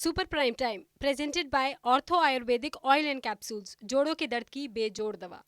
Super prime time presented by ortho Ayurvedic oil and capsules, जोड़ों के दर्द की बेजोड़ दवा।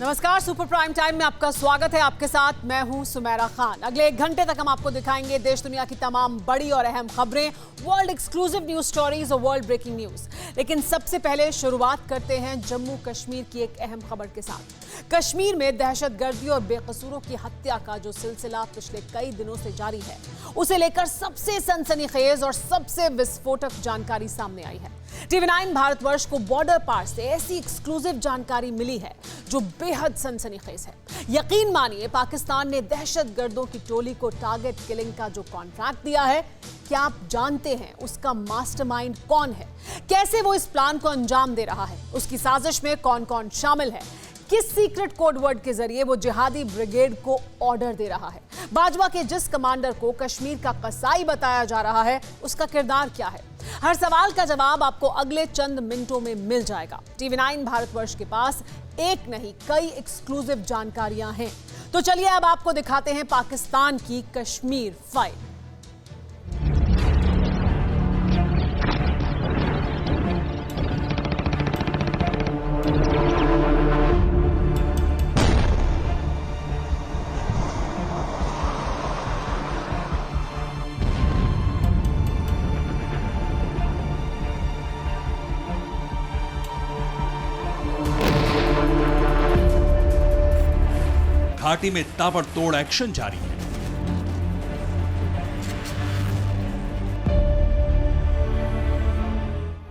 नमस्कार, सुपर प्राइम टाइम में आपका स्वागत है। आपके साथ मैं हूं सुमेरा खान। अगले 1 घंटे तक हम आपको दिखाएंगे देश दुनिया की तमाम बड़ी और अहम खबरें, वर्ल्ड एक्सक्लूसिव न्यूज स्टोरीज और वर्ल्ड ब्रेकिंग न्यूज। लेकिन सबसे पहले शुरुआत करते हैं जम्मू कश्मीर की एक अहम खबर के साथ। कश्मीर में दहशतगर्दी और बेकसूरों की हत्या का जो सिलसिला पिछले कई दिनों से जारी है, उसे लेकर सबसे सनसनीखेज और सबसे विस्फोटक जानकारी सामने आई है। TV9 भारतवर्ष को बॉर्डर पार से ऐसी एक्सक्लूसिव जानकारी मिली है जो बेहद सनसनीखेज है। यकीन मानिए, पाकिस्तान ने दहशतगर्दों की टोली को टारगेट किलिंग का जो कॉन्ट्रैक्ट दिया है, क्या आप जानते हैं उसका मास्टरमाइंड कौन है? कैसे वो इस प्लान को अंजाम दे रहा है? उसकी साजिश में कौन कौन शामिल है? किस सीक्रेट कोड वर्ड के जरिए वो जिहादी ब्रिगेड को ऑर्डर दे रहा है? बाजवा के जिस कमांडर को कश्मीर का कसाई बताया जा रहा है, उसका किरदार क्या है? हर सवाल का जवाब आपको अगले चंद मिनटों में मिल जाएगा। TV9 भारतवर्ष के पास एक नहीं, कई एक्सक्लूसिव जानकारियां हैं। तो चलिए अब आपको दिखाते हैं पाकिस्तान की कश्मीर फाइल। घाटी में ताबड़तोड़ एक्शन जारी है।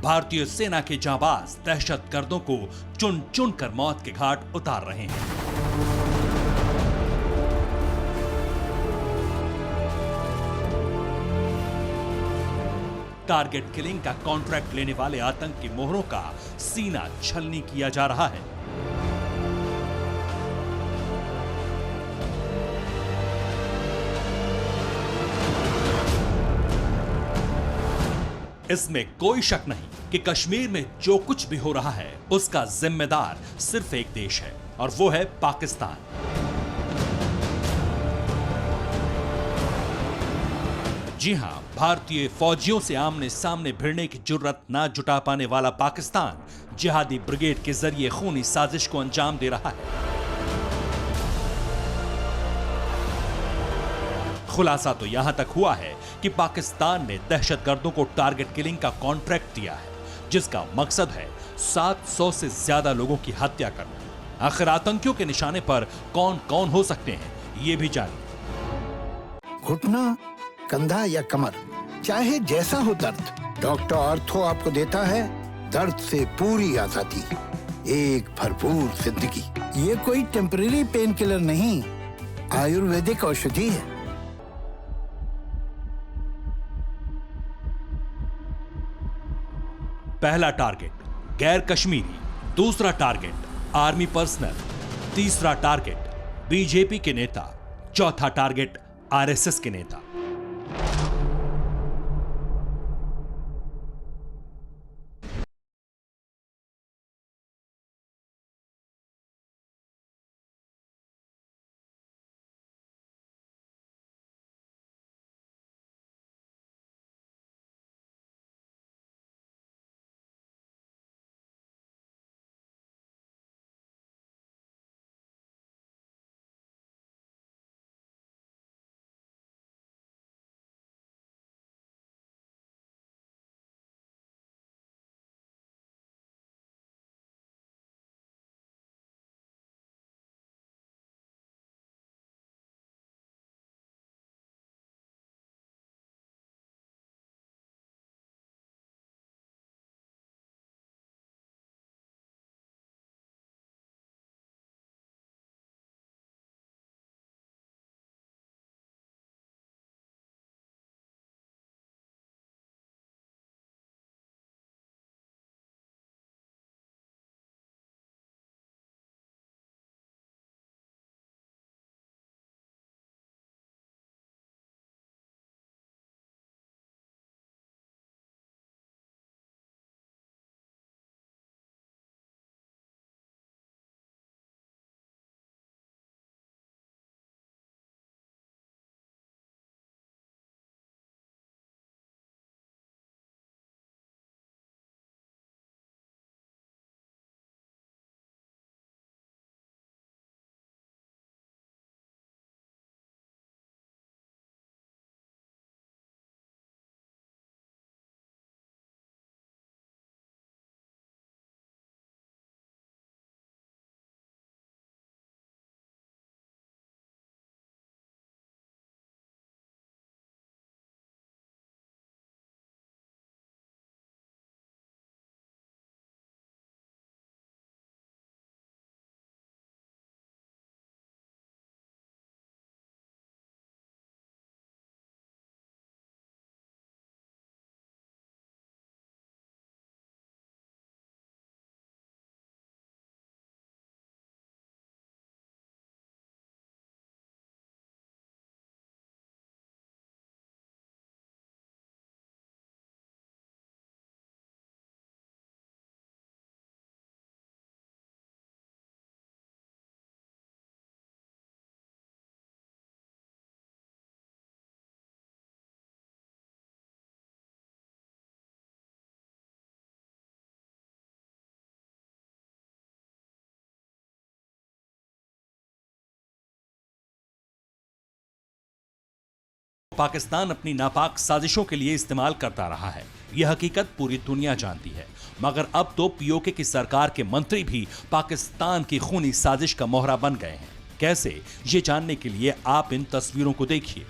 भारतीय सेना के जाबाज दहशतगर्दों को चुन चुन कर मौत के घाट उतार रहे हैं। टारगेट किलिंग का कॉन्ट्रैक्ट लेने वाले आतंकी मोहरों का सीना छलनी किया जा रहा है। इसमें कोई शक नहीं कि कश्मीर में जो कुछ भी हो रहा है, उसका जिम्मेदार सिर्फ एक देश है और वो है पाकिस्तान। जी हां, भारतीय फौजियों से आमने सामने भिड़ने की जुर्रत ना जुटा पाने वाला पाकिस्तान जिहादी ब्रिगेड के जरिए खूनी साजिश को अंजाम दे रहा है। खुलासा तो यहां तक हुआ है कि पाकिस्तान ने दहशतगर्दों को टारगेट किलिंग का कॉन्ट्रैक्ट दिया है, जिसका मकसद है 700 से ज्यादा लोगों की हत्या करना। आखिर आतंकियों के निशाने पर कौन कौन हो सकते हैं, ये भी जानिए। घुटना, कंधा या कमर, चाहे जैसा हो दर्द, डॉक्टर ऑर्थो आपको देता है दर्द से पूरी आजादी, एक भरपूर जिंदगी। ये कोई टेम्परेरी पेन किलर नहीं, आयुर्वेदिक औषधि है। पहला टारगेट गैर कश्मीरी, दूसरा टारगेट आर्मी पर्सनल, तीसरा टारगेट बीजेपी के नेता, चौथा टारगेट RSS के नेता। पाकिस्तान अपनी नापाक साजिशों के लिए इस्तेमाल करता रहा है, यह हकीकत पूरी दुनिया जानती है। मगर अब तो पीओके की सरकार के मंत्री भी पाकिस्तान की खूनी साजिश का मोहरा बन गए हैं। कैसे, ये जानने के लिए आप इन तस्वीरों को देखिए।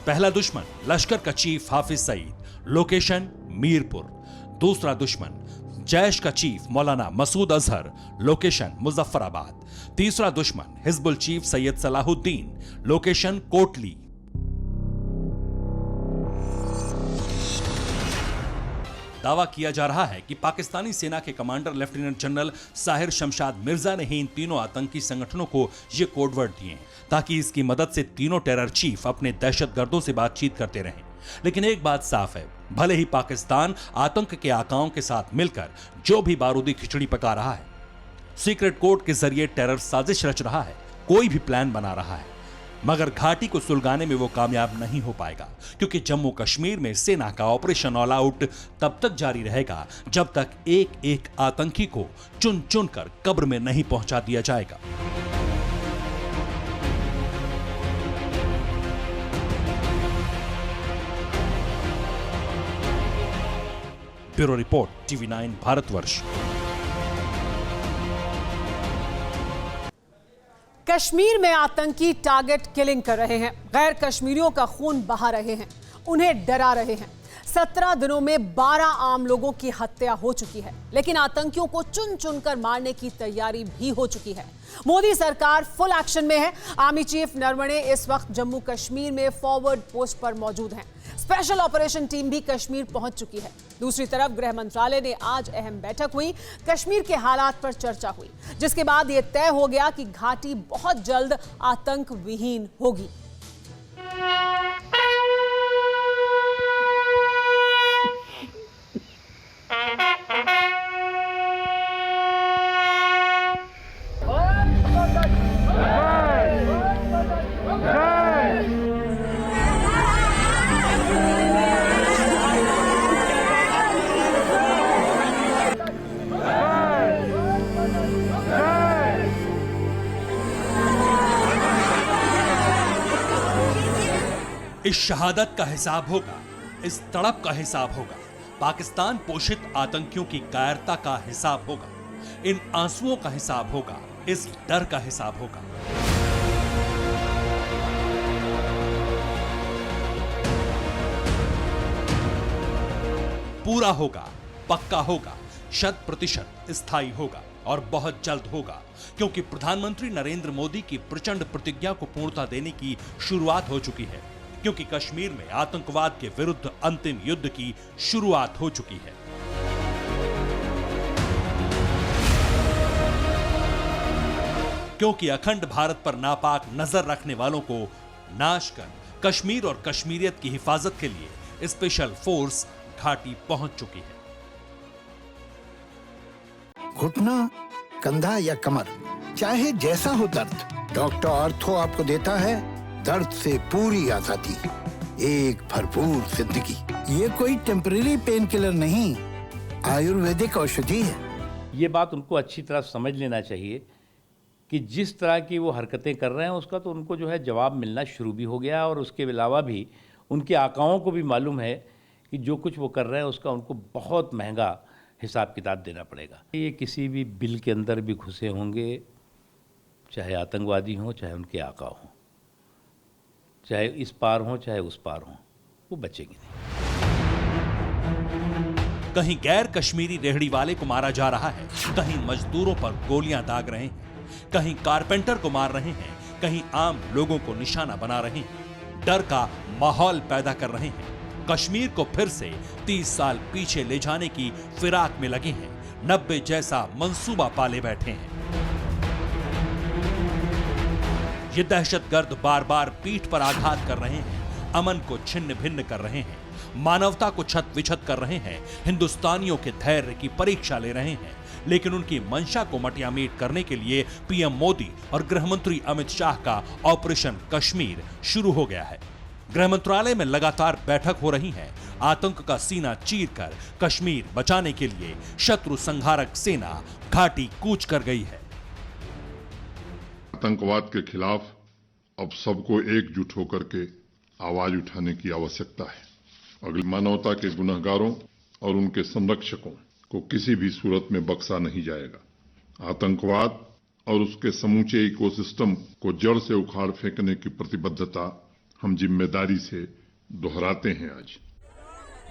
पहला दुश्मन लश्कर का चीफ हाफिज सईद, लोकेशन मीरपुर। दूसरा दुश्मन जैश का चीफ मौलाना मसूद अजहर, लोकेशन मुजफ्फराबाद। तीसरा दुश्मन हिजबुल चीफ सैयद सलाहुद्दीन, लोकेशन कोटली। दावा किया जा रहा है कि पाकिस्तानी सेना के commander lieutenant general Sahir Shamshad Mirza ने ही इन तीनों आतंकी संगठनों को ये कोडवर्ड दिए हैं ताकि इसकी मदद से तीनों टेरर चीफ अपने दहशतगर्दों से बातचीत करते रहें। लेकिन एक बात साफ है, भले ही पाकिस्तान आतंक के आकाओं के साथ मिलकर जो भी बारूदी खिचड़ी पका रहा है, सीक्रेट कोड के जरिए टेरर साजिश रच रहा है, कोई भी प्लान बना रहा है, मगर घाटी को सुलगाने में वो कामयाब नहीं हो पाएगा, क्योंकि जम्मू कश्मीर में सेना का ऑपरेशन ऑल आउट तब तक जारी रहेगा जब तक एक एक आतंकी को चुन चुन कर कब्र में नहीं पहुंचा दिया जाएगा। Bureau report, TV9 Bharatvarsh. Kashmir में आतंकी टारगेट किलिंग कर रहे हैं, गैर कश्मीरियों का खून बहा रहे हैं, उन्हें डरा रहे हैं। 17 दिनों में 12 आम लोगों की हत्या हो चुकी है, लेकिन आतंकियों को चुन चुनकर मारने की तैयारी भी हो चुकी है। मोदी सरकार फुल एक्शन में है। आर्मी चीफ नरवणे इस वक्त जम्मू कश्मीर में फॉरवर्ड पोस्ट पर मौजूद हैं। स्पेशल ऑपरेशन टीम भी कश्मीर पहुंच चुकी है। दूसरी तरफ गृह मंत्रालय ने आज अहम बैठक हुई, कश्मीर के हालात पर चर्चा हुई, जिसके बाद यह तय हो गया कि घाटी बहुत जल्द आतंक विहीन होगी। इस शहादत का हिसाब होगा, इस तड़प का हिसाब होगा, पाकिस्तान पोषित आतंकियों की कायरता का हिसाब होगा, इन आंसुओं का हिसाब होगा, इस डर का हिसाब होगा। पूरा होगा, पक्का होगा, 100% स्थायी होगा और बहुत जल्द होगा, क्योंकि प्रधानमंत्री नरेंद्र मोदी की प्रचंड प्रतिज्ञा को पूर्णता देने की शुरुआत हो चुकी है, क्योंकि कश्मीर में आतंकवाद के विरुद्ध अंतिम युद्ध की शुरुआत हो चुकी है। क्योंकि अखंड भारत पर नापाक नजर रखने वालों को नाश कर कश्मीर और कश्मीरियत की हिफाजत के लिए स्पेशल फोर्स घाटी पहुंच चुकी है। घुटना, कंधा या कमर, चाहे जैसा हो दर्द, डॉक्टर ऑर्थो आपको देता है दर्द से पूरी आजादी, एक भरपूर जिंदगी। ये कोई टेम्परेरी पेन किलर नहीं, आयुर्वेदिक औषधि है। ये बात उनको अच्छी तरह समझ लेना चाहिए कि जिस तरह की वो हरकतें कर रहे हैं उसका तो उनको जो है जवाब मिलना शुरू भी हो गया, और उसके अलावा भी उनके आकाओं को भी मालूम है कि जो कुछ वो कर रहे हैं उसका उनको बहुत महंगा हिसाब किताब देना पड़ेगा। ये किसी भी बिल के अंदर भी घुसे होंगे, चाहे आतंकवादी हों चाहे उनके आका हों, चाहे इस पार हों चाहे उस पार हों, वो बचेंगे नहीं। कहीं गैर कश्मीरी रेहड़ी वाले को मारा जा रहा है, कहीं मजदूरों पर गोलियां दाग रहे हैं, कहीं कारपेंटर को मार रहे हैं, कहीं आम लोगों को निशाना बना रहे हैं, डर का माहौल पैदा कर रहे हैं। कश्मीर को फिर से 30 साल पीछे ले जाने की फिराक में लगे हैं, 90 जैसा मंसूबा पाले बैठे हैं। ये दहशतगर्द बार बार पीठ पर आघात कर रहे हैं, अमन को छिन्न भिन्न कर रहे हैं, मानवता को छत विछत कर रहे हैं, हिंदुस्तानियों के धैर्य की परीक्षा ले रहे हैं। लेकिन उनकी मंशा को मटियामेट करने के लिए पीएम मोदी और गृहमंत्री अमित शाह का ऑपरेशन कश्मीर शुरू हो गया है। गृह मंत्रालय में लगातार बैठक हो रही है। आतंक का सीना चीरकर कश्मीर बचाने के लिए शत्रु संहारक सेना घाटी कूच कर गई है। आतंकवाद के खिलाफ अब सबको एकजुट होकर के आवाज उठाने की आवश्यकता है। अगली मानवता के गुनहगारों और उनके संरक्षकों को किसी भी सूरत में बख्शा नहीं जाएगा। आतंकवाद और उसके समूचे इकोसिस्टम को जड़ से उखाड़ फेंकने की प्रतिबद्धता हम जिम्मेदारी से दोहराते हैं। आज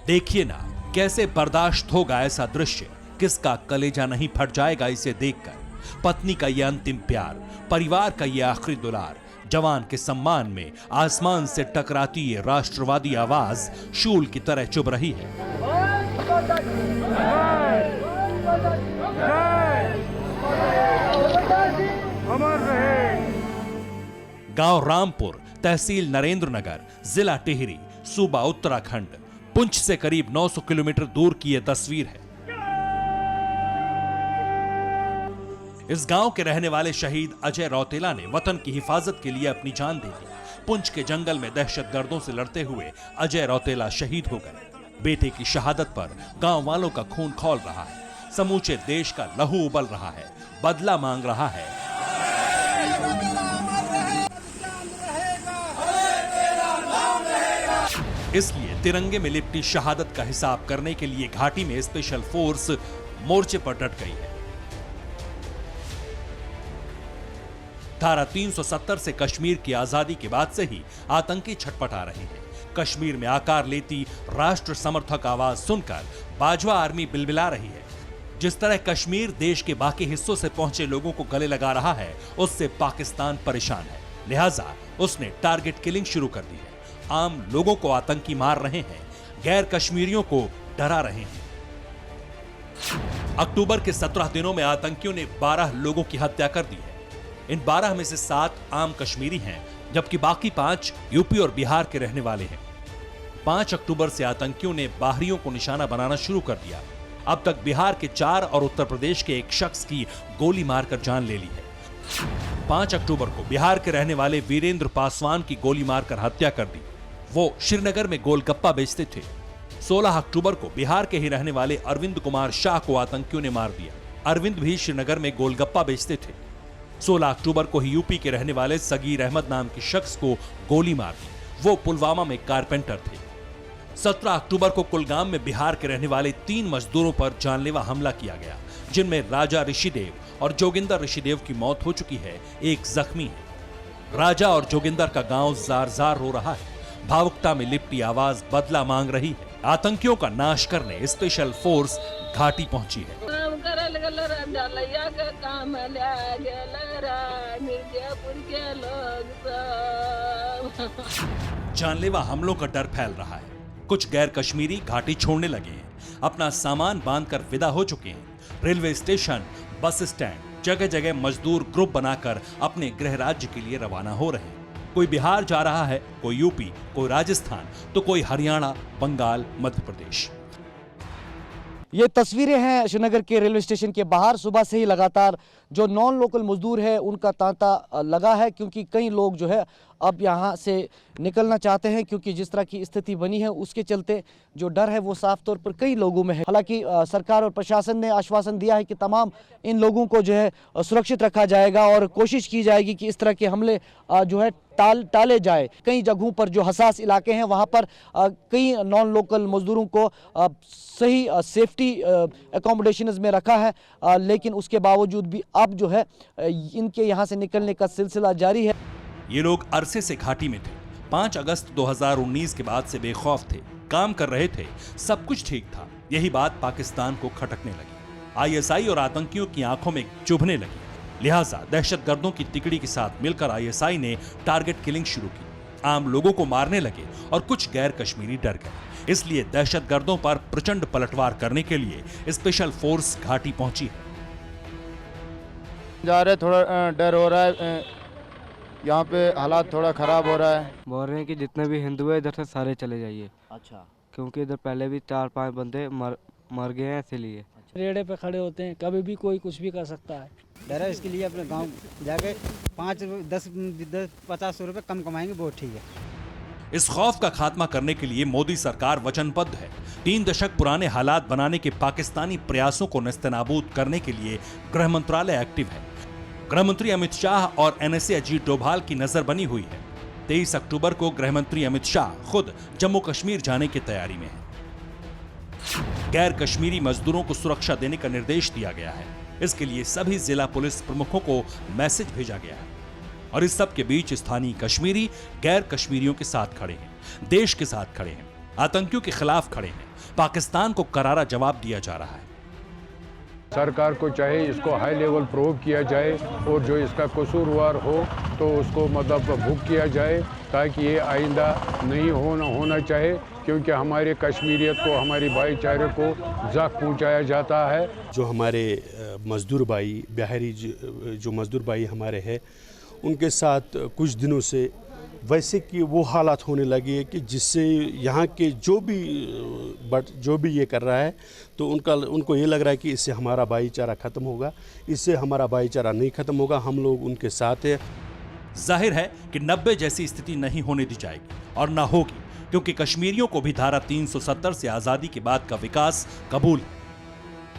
देखिए ना, कैसे बर्दाश्त होगा ऐसा दृश्य, किसका कलेजा नहीं फट जाएगा इसे देखकर। पत्नी का ये अंतिम प्यार, परिवार का ये आखिरी दुलार, जवान के सम्मान में आसमान से टकराती ये राष्ट्रवादी आवाज शूल की तरह चुभ रही है। गांव रामपुर, तहसील नरेंद्रनगर, जिला टिहरी, सूबा उत्तराखंड, पुंछ से करीब 900 किलोमीटर दूर की यह तस्वीर है। इस गांव के रहने वाले शहीद अजय रौतेला ने वतन की हिफाजत के लिए अपनी जान दे दी। पुंछ के जंगल में दहशतगर्दों से लड़ते हुए अजय रौतेला शहीद हो गए। बेटे की शहादत पर गांव वालों का खून खौल रहा है, समूचे देश का लहू उबल रहा है, बदला मांग रहा है। इसलिए तिरंगे में लिपटी शहादत का हिसाब करने के लिए घाटी में स्पेशल फोर्स मोर्चे पर डट गई है। धारा 370 से कश्मीर की आजादी के बाद से ही आतंकी छटपटा रहे हैं। कश्मीर में आकार लेती राष्ट्र समर्थक आवाज सुनकर बाजवा आर्मी बिलबिला रही है। जिस तरह कश्मीर देश के बाकी हिस्सों से पहुंचे लोगों को गले लगा रहा है, उससे पाकिस्तान परेशान है। लिहाजा उसने टारगेट किलिंग शुरू कर दी है। आम लोगों को आतंकी मार रहे हैं, गैर कश्मीरियों को डरा रहे हैं। अक्टूबर के 17 दिनों में आतंकियों ने 12 लोगों की हत्या कर दी है। इन 12 में से 7 आम कश्मीरी हैं, जबकि बाकी 5 यूपी और बिहार के रहने वाले हैं। 5 अक्टूबर से आतंकियों ने बाहरियों को निशाना बनाना शुरू कर दिया। अब तक बिहार के 4 और उत्तर प्रदेश के एक शख्स की गोली मारकर जान ले ली है। 5 अक्टूबर को बिहार के रहने वाले वीरेंद्र पासवान की गोली मारकर हत्या कर दी। वो श्रीनगर में गोलगप्पा बेचते थे। 16 अक्टूबर को बिहार के ही रहने वाले अरविंद कुमार शाह को आतंकियों ने मार दिया। अरविंद भी श्रीनगर में गोलगप्पा बेचते थे। 16 अक्टूबर को ही यूपी के रहने वाले सगीर अहमद नाम के शख्स को गोली मार दी। वो पुलवामा में कारपेंटर थे। 17 अक्टूबर को कुलगाम में बिहार के रहने वाले 3 मजदूरों पर जानलेवा हमला किया गया, जिनमें राजा ऋषिदेव और जोगिंदर ऋषिदेव की मौत हो चुकी है, एक जख्मी है। राजा और जोगिंदर का गांव जार जार रो रहा है। भावुकता में लिपटी आवाज बदला मांग रही है। आतंकियों का नाश करने स्पेशल फोर्स घाटी पहुंची है। जानलेवा हमलों का डर फैल रहा है। कुछ गैर कश्मीरी घाटी छोड़ने लगे हैं, अपना सामान बांधकर विदा हो चुके हैं। रेलवे स्टेशन, बस स्टैंड, जगह जगह मजदूर ग्रुप बनाकर अपने गृह राज्य के लिए रवाना हो रहे हैं। कोई बिहार जा रहा है, कोई यूपी, कोई राजस्थान, तो कोई हरियाणा, बंगाल, मध्य प्रदेश। ये तस्वीरें हैं श्रीनगर के रेलवे स्टेशन के बाहर। सुबह से ही लगातार जो नॉन लोकल मजदूर है उनका तांता लगा है, क्योंकि कई लोग जो है अब यहाँ से निकलना चाहते हैं, क्योंकि जिस तरह की स्थिति बनी है उसके चलते जो डर है वो साफ तौर पर कई लोगों में है। हालांकि सरकार और प्रशासन ने आश्वासन दिया है कि तमाम इन लोगों को जो है सुरक्षित रखा जाएगा और कोशिश की जाएगी कि इस तरह के हमले जो है टाले जाए। कई जगहों पर जो हसास इलाके हैं वहाँ पर कई नॉन लोकल मजदूरों को सही सेफ्टी एकोमोडेशंस में रखा है, लेकिन उसके बावजूद भी अब जो है इनके यहाँ से निकलने का सिलसिला जारी है। ये लोग अरसे से घाटी में थे। 5 अगस्त 2019 के बाद से बेखौफ थे, काम कर रहे थे, सब कुछ ठीक था। यही बात पाकिस्तान को खटकने लगी। आईएसआई और आतंकियों की आंखों में चुभने लगी। लिहाजा दहशतगर्दों की तिकड़ी के साथ मिलकर आईएसआई ने टारगेट किलिंग शुरू की। आम लोगों को मारने लगे और कुछ गैर कश्मीरी डर गए। इसलिए दहशतगर्दों पर प्रचंड पलटवार करने के लिए स्पेशल फोर्स घाटी पहुंची है। जा रहे, थोड़ा डर हो रहा है, यहाँ पे हालात थोड़ा खराब हो रहा है। बोल रहे हैं कि जितने भी हिंदू है इधर से सारे चले जाइए। अच्छा, क्योंकि इधर पहले भी 4-5 बंदे मर गए हैं, इसीलिए रेड़े पे खड़े होते हैं, कभी भी कोई कुछ भी कर सकता है। डर है, इसके लिए अपने गांव जाके 5-10-50 रुपए कम कमाएंगे, बहुत ठीक है। इस खौफ का खात्मा करने के लिए मोदी सरकार वचनबद्ध है। 3 दशक पुराने हालात बनाने के पाकिस्तानी प्रयासों को नेस्तनाबूद करने के लिए गृह मंत्रालय एक्टिव है। गृह मंत्री अमित शाह और एनएसए अजीत डोभाल की नजर बनी हुई है। 23 अक्टूबर को गृह मंत्री अमित शाह खुद जम्मू कश्मीर जाने की तैयारी में है। गैर कश्मीरी मजदूरों को सुरक्षा देने का निर्देश दिया गया है। इसके लिए सभी जिला पुलिस प्रमुखों को मैसेज भेजा गया है। और इस सब के बीच स्थानीय कश्मीरी गैर कश्मीरियों के साथ खड़े हैं, देश के साथ खड़े हैं, आतंकियों के खिलाफ खड़े हैं। पाकिस्तान को करारा जवाब दिया जा रहा है। सरकार को चाहे इसको हाई लेवल प्रूव किया जाए और जो इसका कसूरवार हो तो उसको मतलब भुग किया जाए, ताकि ये आइंदा नहीं होना चाहे, क्योंकि हमारे कश्मीरियत को, हमारी भाईचारे को ज़ख्म पहुंचाया जाता है। जो हमारे मजदूर भाई, बिहारी जो मजदूर भाई हमारे हैं, उनके साथ कुछ दिनों से वैसे कि वो हालात होने लगे कि जिससे यहाँ के जो भी ये कर रहा है तो उनको ये लग रहा है कि इससे हमारा भाईचारा ख़त्म होगा। इससे हमारा भाईचारा नहीं ख़त्म होगा, हम लोग उनके साथ हैं। जाहिर है कि 90 जैसी स्थिति नहीं होने दी जाएगी और ना होगी, क्योंकि कश्मीरियों को भी धारा 370 से आज़ादी के बाद का विकास कबूल है।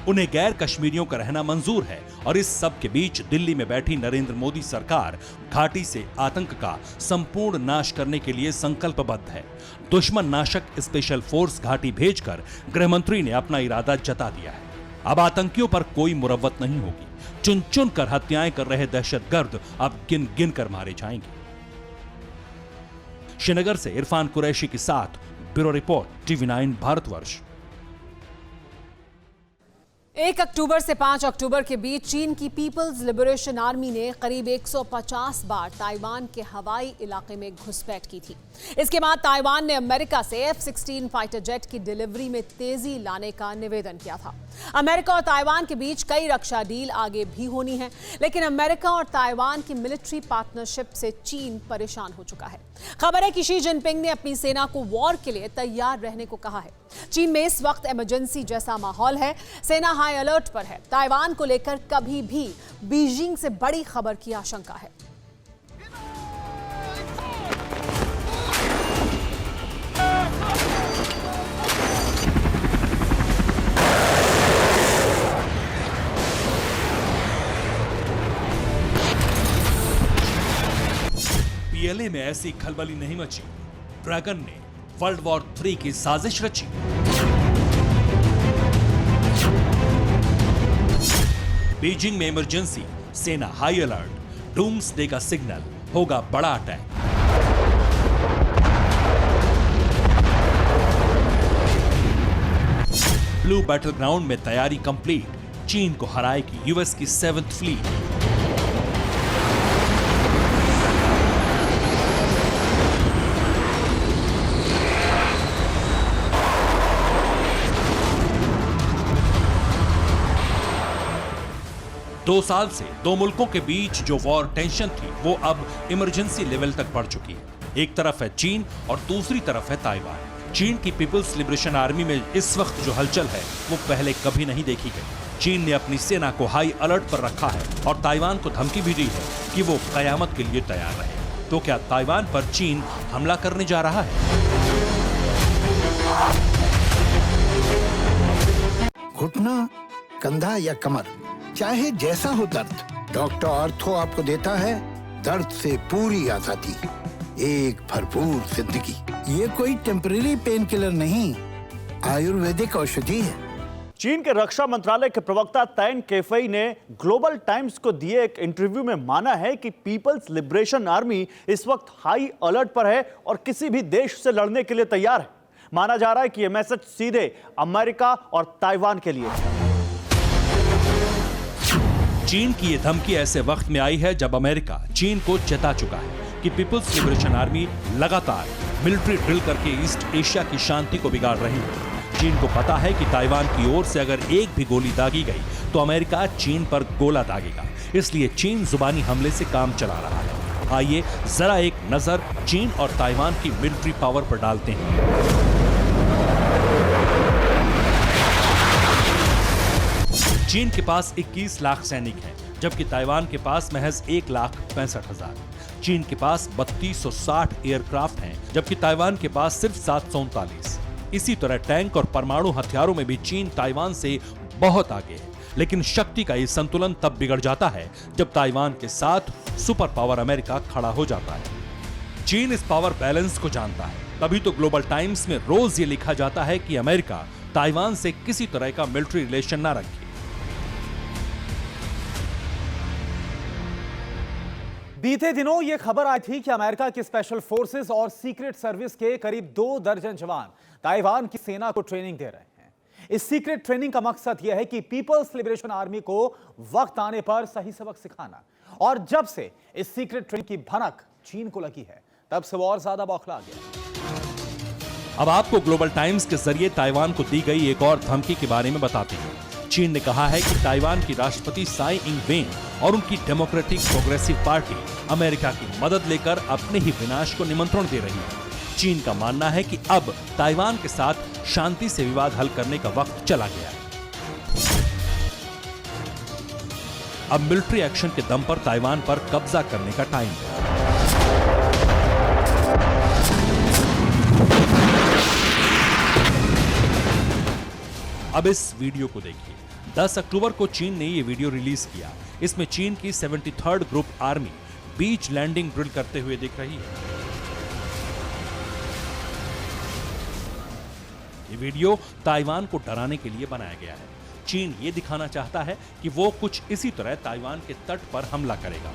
उन्हें गैर कश्मीरियों का रहना मंजूर है। और इस सब के बीच दिल्ली में बैठी नरेंद्र मोदी सरकार घाटी से आतंक का संपूर्ण नाश करने के लिए संकल्पबद्ध है। दुश्मन नाशक स्पेशल फोर्स घाटी भेजकर गृह मंत्री ने अपना इरादा जता दिया है। अब आतंकियों पर कोई मुरव्वत नहीं होगी। चुन चुन कर हत्याएं कर रहे दहशतगर्द अब गिन गिन कर मारे जाएंगे। श्रीनगर से इरफान कुरैशी के साथ ब्यूरो रिपोर्ट, TV9 भारतवर्ष। 1 अक्टूबर से 5 अक्टूबर के बीच चीन की पीपल्स लिबरेशन आर्मी ने करीब 150 बार ताइवान के हवाई इलाके में घुसपैठ की थी। इसके बाद ताइवान ने अमेरिका से F-16 फाइटर जेट की डिलीवरी में तेजी लाने का निवेदन किया था। अमेरिका और ताइवान के बीच कई रक्षा डील आगे भी होनी है, लेकिन अमेरिका और ताइवान की मिलिट्री पार्टनरशिप से चीन परेशान हो चुका है। खबर है कि शी जिनपिंग ने अपनी सेना को वॉर के लिए तैयार रहने को कहा है। चीन में इस वक्त इमरजेंसी जैसा माहौल है, सेना हाई अलर्ट पर है। ताइवान को लेकर कभी भी बीजिंग से बड़ी खबर की आशंका है। पीएलए में ऐसी खलबली नहीं मची। ड्रैगन ने वर्ल्ड वॉर 3 की साजिश रची। बीजिंग में इमरजेंसी, सेना हाई अलर्ट, डूम्सडे का सिग्नल, होगा बड़ा अटैक। ब्लू बैटलग्राउंड में तैयारी कंप्लीट, चीन को हराएगी यूएस की 7th फ्लीट। दो साल से दो मुल्कों के बीच जो वॉर टेंशन थी वो अब इमरजेंसी लेवल तक बढ़ चुकी है। एक तरफ है चीन और दूसरी तरफ है ताइवान। चीन की पीपल्स लिबरेशन आर्मी में इस वक्त जो हलचल है वो पहले कभी नहीं देखी गई। चीन ने अपनी सेना को हाई अलर्ट पर रखा है और ताइवान को धमकी भी दी है कि वो कयामत के लिए तैयार रहे। तो क्या ताइवान पर चीन हमला करने जा रहा है? घुटना, कंधा या कमर, चाहे जैसा हो दर्द, डॉक्टर ऑर्थो आपको देता है दर्द से पूरी आजादी, एक भरपूर जिंदगी। ये कोई टेम्परेरी पेन किलर नहीं, आयुर्वेदिक औषधि है। चीन के रक्षा मंत्रालय के प्रवक्ता तैन केफई ने ग्लोबल टाइम्स को दिए एक इंटरव्यू में माना है कि पीपल्स लिबरेशन आर्मी इस वक्त हाई अलर्ट पर है और किसी भी देश से लड़ने के लिए तैयार है। माना जा रहा है कि यह मैसेज सीधे अमेरिका और ताइवान के लिए है। चीन की यह धमकी ऐसे वक्त में आई है जब अमेरिका चीन को चेता चुका है कि पीपल्स लिबरेशन आर्मी लगातार मिलिट्री ड्रिल करके ईस्ट एशिया की शांति को बिगाड़ रही है। चीन को पता है कि ताइवान की ओर से अगर एक भी गोली दागी गई तो अमेरिका चीन पर गोला दागेगा, इसलिए चीन जुबानी हमले से काम चला रहा है। आइए जरा एक नजर चीन और ताइवान की मिलिट्री पावर पर डालते हैं। चीन के पास 21 लाख सैनिक हैं, जबकि ताइवान के पास महज 1,65,000। चीन के पास 3260 एयरक्राफ्ट हैं, जबकि ताइवान के पास सिर्फ 739। इसी तरह टैंक और परमाणु हथियारों में भी चीन ताइवान से बहुत आगे है। लेकिन शक्ति का ये संतुलन तब बिगड़ जाता है जब ताइवान के साथ सुपर पावर अमेरिका खड़ा हो जाता है। चीन इस पावर बैलेंस को जानता है, तभी तो ग्लोबल टाइम्स में रोज ये लिखा जाता है कि अमेरिका ताइवान से किसी तरह का मिलिट्री रिलेशन ना रखे। बीते दिनों यह खबर आई थी कि अमेरिका की स्पेशल फोर्सेस और सीक्रेट सर्विस के करीब 2 दर्जन जवान ताइवान की सेना को ट्रेनिंग दे रहे हैं। इस सीक्रेट ट्रेनिंग का मकसद यह है कि पीपल्स लिबरेशन आर्मी को वक्त आने पर सही सबक सिखाना। और जब से इस सीक्रेट ट्रेनिंग की भनक चीन को लगी है, तब से वो और ज्यादा बौखला गया। अब आपको ग्लोबल टाइम्स के जरिए ताइवान को दी गई एक और धमकी के बारे में बताते हैं। चीन ने कहा है कि ताइवान की राष्ट्रपति साई इंग वेन और उनकी डेमोक्रेटिक प्रोग्रेसिव पार्टी अमेरिका की मदद लेकर अपने ही विनाश को निमंत्रण दे रही है। चीन का मानना है कि अब ताइवान के साथ शांति से विवाद हल करने का वक्त चला गया है। अब मिलिट्री एक्शन के दम पर ताइवान पर कब्जा करने का टाइम है। अब इस वीडियो को देखिए। 10 अक्टूबर को चीन ने यह वीडियो रिलीज किया। इसमें चीन की 73rd ग्रुप आर्मी बीच लैंडिंग ड्रिल करते हुए दिख रही है। ये वीडियो ताइवान को डराने के लिए बनाया गया है। चीन ये दिखाना चाहता है कि वो कुछ इसी तरह ताइवान के तट पर हमला करेगा,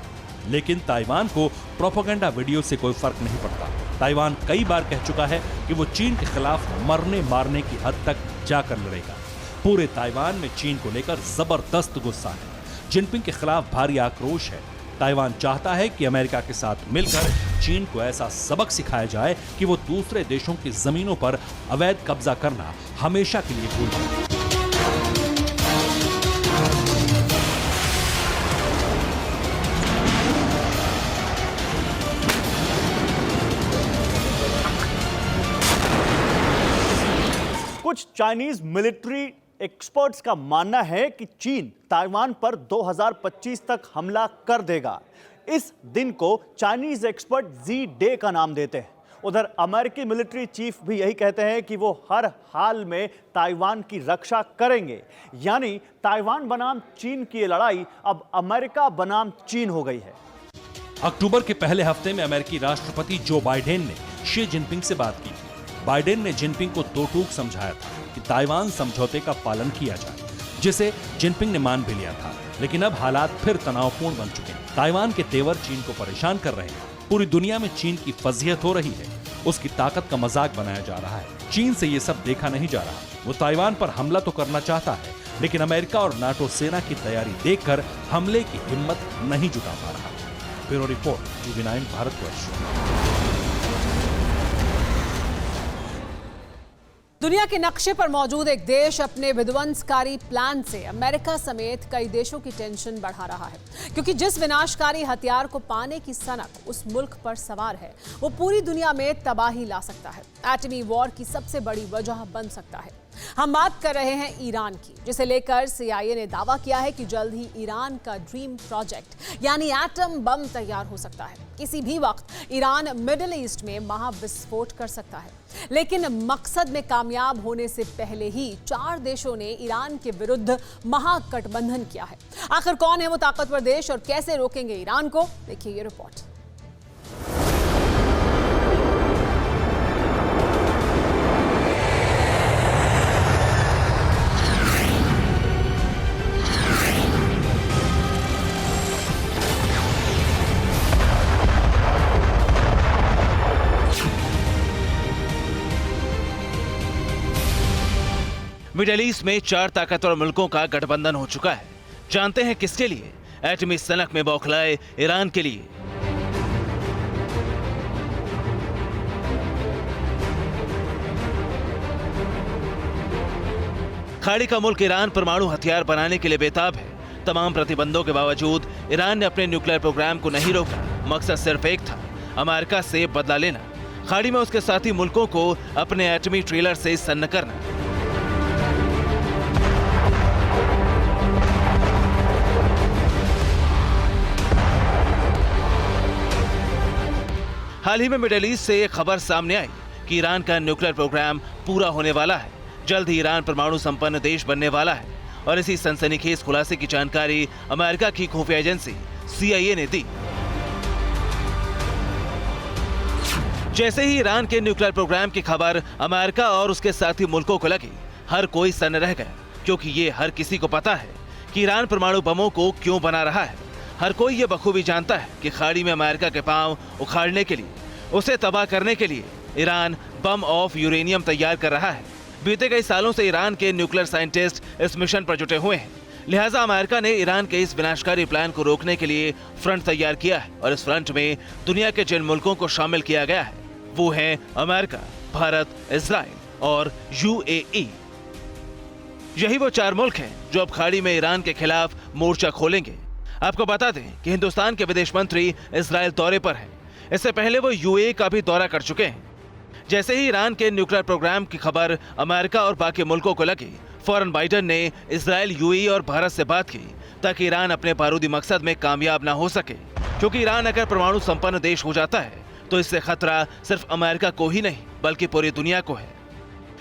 लेकिन ताइवान को प्रोपेगेंडा वीडियो से कोई फर्क नहीं पड़ता। ताइवान कई बार कह चुका है कि वो चीन के खिलाफ मरने मारने की हद तक जाकर लड़ेगा। पूरे ताइवान में चीन को लेकर जबरदस्त गुस्सा है। जिनपिंग के खिलाफ भारी आक्रोश है। ताइवान चाहता है कि अमेरिका के साथ मिलकर चीन को ऐसा सबक सिखाया जाए कि वो दूसरे देशों की जमीनों पर अवैध कब्जा करना हमेशा के लिए भूल जाए। कुछ चाइनीज मिलिट्री एक्सपर्ट्स का मानना है कि चीन ताइवान पर 2025 तक हमला कर देगा। इस दिन को चाइनीज एक्सपर्ट जी डे का नाम देते हैं। उधर अमेरिकी मिलिट्री चीफ भी यही कहते हैं कि वो हर हाल में ताइवान की रक्षा करेंगे। यानी ताइवान बनाम चीन की ये लड़ाई अब अमेरिका बनाम चीन हो गई है। अक्टूबर के पहले हफ्ते में अमेरिकी राष्ट्रपति जो बाइडेन ने शी जिनपिंग से बात की थी। बाइडेन ने जिनपिंग को दो टूक समझाया था कि ताइवान समझौते का पालन किया जाए, जिसे जिनपिंग ने मान भी लिया था। लेकिन अब हालात फिर तनावपूर्ण बन चुके हैं। ताइवान के तेवर चीन को परेशान कर रहे हैं। पूरी दुनिया में चीन की फजीहत हो रही है, उसकी ताकत का मजाक बनाया जा रहा है। चीन से ये सब देखा नहीं जा रहा। वो ताइवान पर हमला तो करना चाहता है, लेकिन अमेरिका और नाटो सेना की तैयारी देखकर हमले की हिम्मत नहीं जुटा पा रहा। Bureau report, TV9 Bharatvarsh. दुनिया के नक्शे पर मौजूद एक देश अपने विध्वंसकारी प्लान से अमेरिका समेत कई देशों की टेंशन बढ़ा रहा है, क्योंकि जिस विनाशकारी हथियार को पाने की सनक उस मुल्क पर सवार है, वो पूरी दुनिया में तबाही ला सकता है। एटमी वॉर की सबसे बड़ी वजह बन सकता है। हम बात कर रहे हैं ईरान की, जिसे लेकर CIA ने दावा किया है कि जल्द ही ईरान का ड्रीम प्रोजेक्ट यानी एटम बम तैयार हो सकता है। किसी भी वक्त ईरान मिडिल ईस्ट में महाविस्फोट कर सकता है, लेकिन मकसद में कामयाब होने से पहले ही 4 देशों ने ईरान के विरुद्ध महागठबंधन किया है। आखिर कौन है वो ताकतवर देश और कैसे रोकेंगे ईरान को, देखिए ये रिपोर्ट। मिडिल ईस्ट में 4 ताकतवर मुल्कों का गठबंधन हो चुका है। जानते हैं किसके लिए? एटमी सनक में बौखलाए ईरान के लिए। खाड़ी का मुल्क ईरान परमाणु हथियार बनाने के लिए बेताब है। तमाम प्रतिबंधों के बावजूद ईरान ने अपने न्यूक्लियर प्रोग्राम को नहीं रोका। मकसद सिर्फ एक था, अमेरिका से बदला लेना, खाड़ी में उसके साथी मुल्कों को अपने एटमी ट्रेलर से सन्न करना। हाल ही में मिडिल ईस्ट से एक खबर सामने आई कि ईरान का न्यूक्लियर प्रोग्राम पूरा होने वाला है। जल्द ही ईरान परमाणु संपन्न देश बनने वाला है और इसी सनसनीखेज खुलासे की जानकारी अमेरिका की खुफिया एजेंसी CIA ने दी। जैसे ही ईरान के न्यूक्लियर प्रोग्राम की खबर अमेरिका और उसके साथी मुल्कों को लगी, हर कोई सन्न रह गया, क्योंकि ये हर किसी को पता है कि ईरान परमाणु बमों को क्यों बना रहा है। हर कोई ये बखूबी जानता है कि खाड़ी में अमेरिका के पांव उखाड़ने के लिए, उसे तबाह करने के लिए ईरान बम ऑफ यूरेनियम तैयार कर रहा है। बीते कई सालों से ईरान के न्यूक्लियर साइंटिस्ट इस मिशन पर जुटे हुए हैं। लिहाजा अमेरिका ने ईरान के इस विनाशकारी प्लान को रोकने के लिए फ्रंट तैयार किया है और इस फ्रंट में दुनिया के जिन मुल्कों को शामिल किया गया है वो हैं अमेरिका, भारत, इजराइल और UAE। यही वो 4 मुल्क हैं जो अब खाड़ी में ईरान के खिलाफ मोर्चा खोलेंगे। आपको बता दें कि हिंदुस्तान के विदेश मंत्री इजराइल दौरे पर हैं। इससे पहले वो UAE का भी दौरा कर चुके हैं। जैसे ही ईरान के न्यूक्लियर प्रोग्राम की खबर अमेरिका और बाकी मुल्कों को लगी, फौरन बाइडेन ने इजराइल, UAE और भारत से बात की ताकि ईरान अपने बारूदी मकसद में कामयाब ना हो सके। क्योंकि ईरान अगर परमाणु संपन्न देश हो जाता है तो इससे खतरा सिर्फ अमेरिका को ही नहीं बल्कि पूरी दुनिया को है।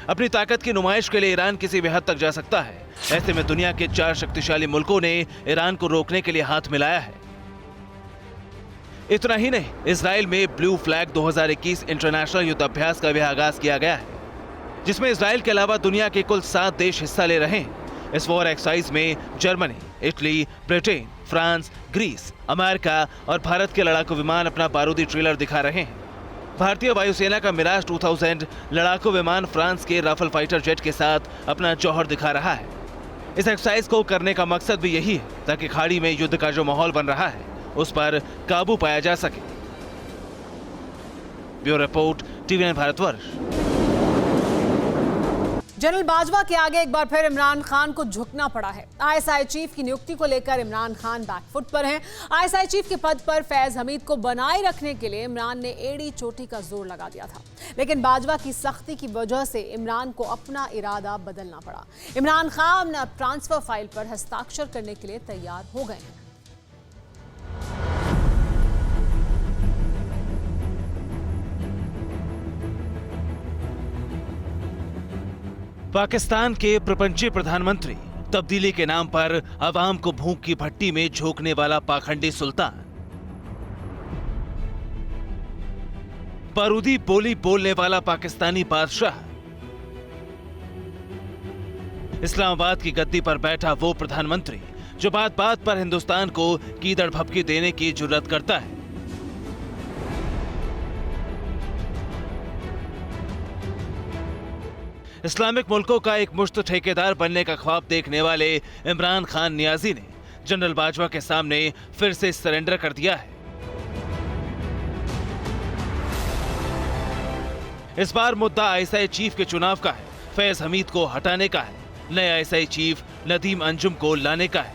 अपनी ताकत की नुमाइश के लिए ईरान किसी भी हद तक जा सकता है। ऐसे में दुनिया के 4 शक्तिशाली मुल्कों ने ईरान को रोकने के लिए हाथ मिलाया है। इतना ही नहीं, इजराइल में ब्लू फ्लैग 2021 इंटरनेशनल युद्ध अभ्यास का भी आगाज किया गया है, जिसमें इजराइल के अलावा दुनिया के कुल 7 देश हिस्सा ले रहे हैं। इस वॉर एक्सरसाइज में Germany, Italy, Britain, France, Greece, America और भारत के लड़ाकू विमान अपना बारूदी ट्रेलर दिखा रहे हैं। भारतीय वायुसेना का मिराज 2000 लड़ाकू विमान फ्रांस के राफेल फाइटर जेट के साथ अपना जौहर दिखा रहा है। इस एक्सरसाइज को करने का मकसद भी यही है ताकि खाड़ी में युद्ध का जो माहौल बन रहा है उस पर काबू पाया जा सके। Bureau report, TV9 Bharatvarsh. General Bajwa के आगे एक बार फिर इमरान खान को झुकना पड़ा है। ISI चीफ की नियुक्ति को लेकर इमरान खान बैकफुट पर हैं। ISI चीफ के पद पर फैज हमीद को बनाए रखने के लिए इमरान ने एड़ी चोटी का जोर लगा दिया था, लेकिन बाजवा की सख्ती की वजह से इमरान को अपना इरादा बदलना पड़ा। इमरान खान अब ट्रांसफर फाइल पर हस्ताक्षर करने के लिए तैयार हो गए हैं। पाकिस्तान के प्रपंची प्रधानमंत्री, तब्दीली के नाम पर अवाम को भूख की भट्टी में झोंकने वाला पाखंडी सुल्तान। बारूदी बोली बोलने वाला पाकिस्तानी बादशाह, इस्लामाबाद की गद्दी पर बैठा वो प्रधानमंत्री जो बात बात पर हिंदुस्तान को कीदड़ भपकी देने की जुर्रत करता है। इस्लामिक मुल्कों का एक मुश्त ठेकेदार बनने का ख्वाब देखने वाले इमरान खान नियाजी ने जनरल बाजवा के सामने फिर से सरेंडर कर दिया है। इस बार मुद्दा आईएसआई चीफ के चुनाव का है, फैज हमीद को हटाने का है, नए आईएसआई चीफ नदीम अंजुम को लाने का है।